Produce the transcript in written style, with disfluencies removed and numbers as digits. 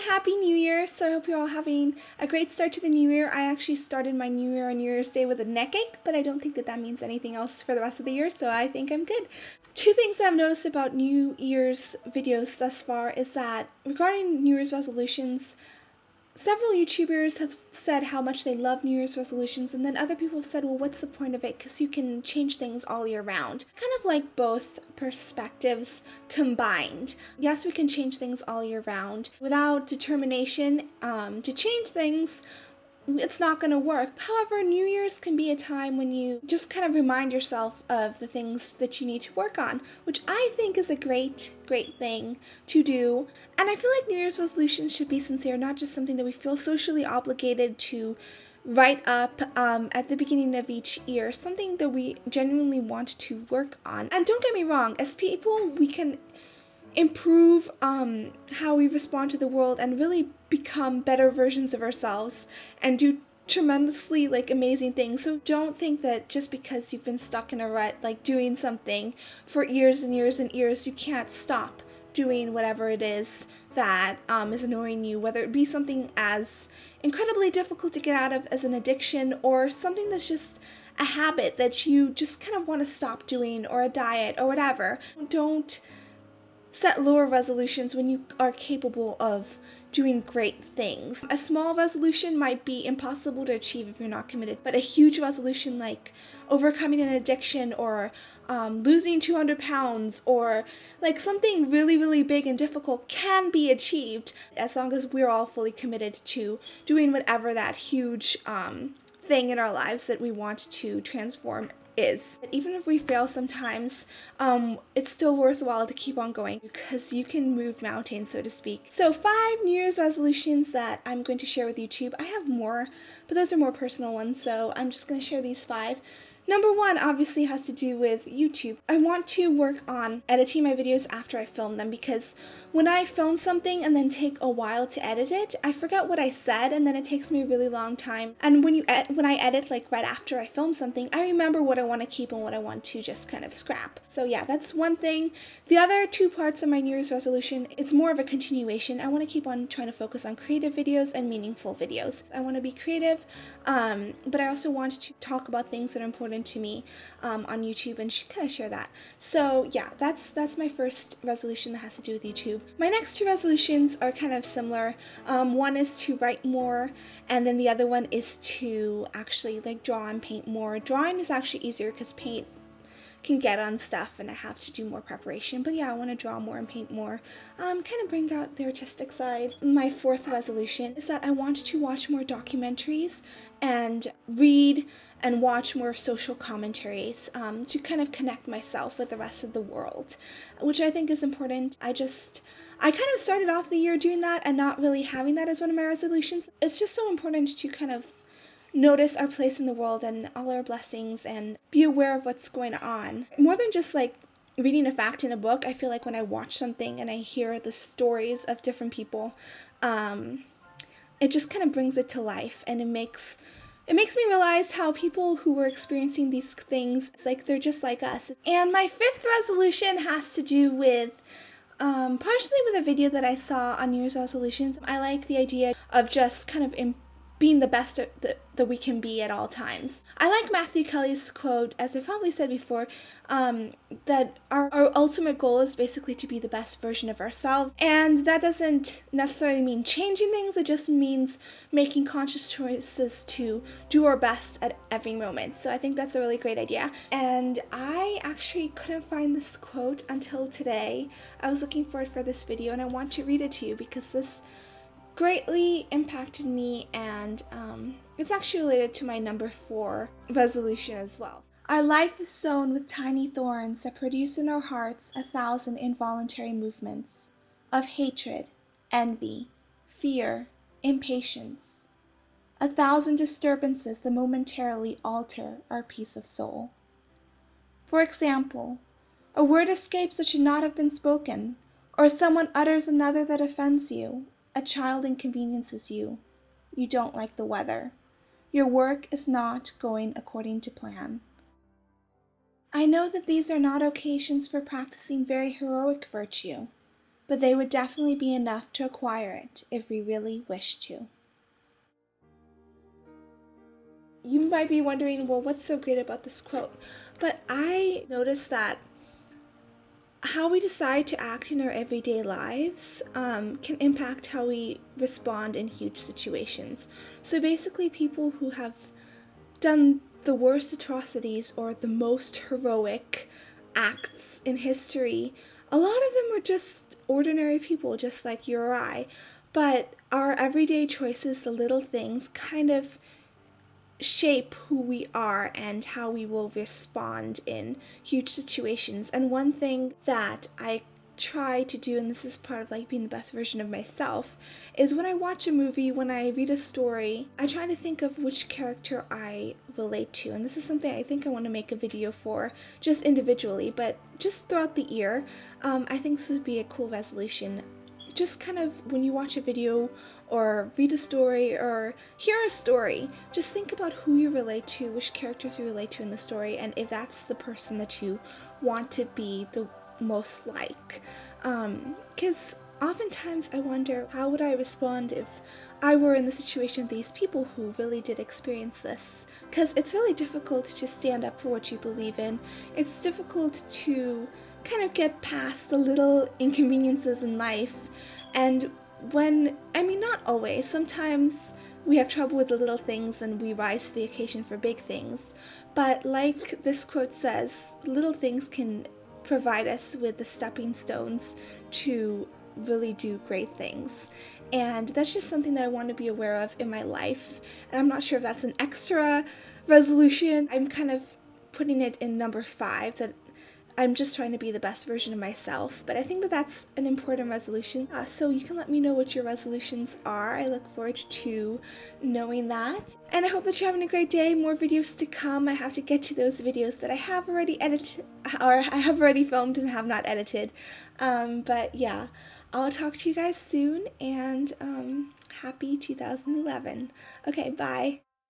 Happy New Year! So I hope you're all having a great start to the new year. I actually started my new year on New Year's Day with a neck ache, but I don't think that means anything else for the rest of the year, so I think I'm good. Two things that I've noticed about New Year's videos thus far is that regarding New Year's resolutions, several YouTubers have said how much they love New Year's resolutions, and then other people have said, well, what's the point of it? Because you can change things all year round. Kind of like both perspectives combined. Yes, we can change things all year round. Without determination to change things, it's not going to work. However, New Year's can be a time when you just kind of remind yourself of the things that you need to work on, which I think is a great thing to do. And I feel like New Year's resolutions should be sincere, not just something that we feel socially obligated to write up at the beginning of each year, something that we genuinely want to work on. And don't get me wrong, as people, we can improve how we respond to the world and really become better versions of ourselves and do tremendously amazing things. So don't think that just because you've been stuck in a rut doing something for years and years and years, you can't stop doing whatever it is that is annoying you, whether it be something as incredibly difficult to get out of as an addiction or something that's just a habit that you just kind of want to stop doing, or a diet or whatever. Don't set lower resolutions when you are capable of doing great things. A small resolution might be impossible to achieve if you're not committed, but a huge resolution like overcoming an addiction or losing 200 pounds or something really big and difficult can be achieved as long as we're all fully committed to doing whatever that huge thing in our lives that we want to transform is. Even if we fail sometimes, it's still worthwhile to keep on going because you can move mountains, so to speak. So 5 New Year's resolutions that I'm going to share with YouTube. I have more, but those are more personal ones, so I'm just going to share these 5. Number 1 obviously has to do with YouTube. I want to work on editing my videos after I film them, because when I film something and then take a while to edit it, I forget what I said and then it takes me a really long time. And when I edit right after I film something, I remember what I want to keep and what I want to just kind of scrap. So yeah, that's one thing. The other 2 parts of my New Year's resolution, it's more of a continuation. I want to keep on trying to focus on creative videos and meaningful videos. I want to be creative, but I also want to talk about things that are important to me on YouTube and kind of share that. So yeah, that's my first resolution that has to do with YouTube. My next 2 resolutions are kind of similar. One is to write more, and then the other one is to actually draw and paint more. Drawing is actually easier because paint can get on stuff and I have to do more preparation. But yeah, I want to draw more and paint more, kind of bring out the artistic side. My 4th resolution is that I want to watch more documentaries and read and watch more social commentaries to kind of connect myself with the rest of the world, which I think is important. I kind of started off the year doing that and not really having that as one of my resolutions. It's just so important to kind of notice our place in the world and all our blessings and be aware of what's going on. More than just reading a fact in a book, I feel like when I watch something and I hear the stories of different people, it just kind of brings it to life, and it makes me realize how people who are experiencing these things, they're just like us. And my 5th resolution has to do with partially with a video that I saw on New Year's resolutions. I like the idea of just kind of being the best that we can be at all times. I like Matthew Kelly's quote, as I probably said before, that our ultimate goal is basically to be the best version of ourselves. And that doesn't necessarily mean changing things, it just means making conscious choices to do our best at every moment. So I think that's a really great idea. And I actually couldn't find this quote until today. I was looking for it for this video, and I want to read it to you because this greatly impacted me, and it's actually related to my number 4 resolution as well. Our life is sown with tiny thorns that produce in our hearts 1,000 involuntary movements of hatred, envy, fear, impatience, 1,000 disturbances that momentarily alter our peace of soul. For example, a word escapes that should not have been spoken, or someone utters another that offends you. A child inconveniences you. You don't like the weather. Your work is not going according to plan. I know that these are not occasions for practicing very heroic virtue, but they would definitely be enough to acquire it if we really wished to. You might be wondering, well, what's so great about this quote? But I noticed that how we decide to act in our everyday lives can impact how we respond in huge situations. So basically, people who have done the worst atrocities or the most heroic acts in history, a lot of them were just ordinary people, just like you or I. But our everyday choices, the little things, kind of shape who we are and how we will respond in huge situations. And one thing that I try to do, and this is part of like being the best version of myself, is when I watch a movie, when I read a story, I try to think of which character I relate to. And this is something I think I want to make a video for, just individually, but just throughout the year. I think this would be a cool resolution. Just kind of when you watch a video or read a story or hear a story, just think about who you relate to, which characters you relate to in the story, and if that's the person that you want to be the most like. Because oftentimes I wonder, how would I respond if I were in the situation of these people who really did experience this? Because it's really difficult to stand up for what you believe in. It's difficult to kind of get past the little inconveniences in life. And not always, sometimes we have trouble with the little things and we rise to the occasion for big things. But like this quote says, little things can provide us with the stepping stones to really do great things. And that's just something that I want to be aware of in my life. And I'm not sure if that's an extra resolution. I'm kind of putting it in number 5, that I'm just trying to be the best version of myself, but I think that that's an important resolution. So you can let me know what your resolutions are. I look forward to knowing that. And I hope that you're having a great day. More videos to come. I have to get to those videos that I have already edited, or I have already filmed and have not edited. But yeah, I'll talk to you guys soon, and happy 2011. Okay, bye.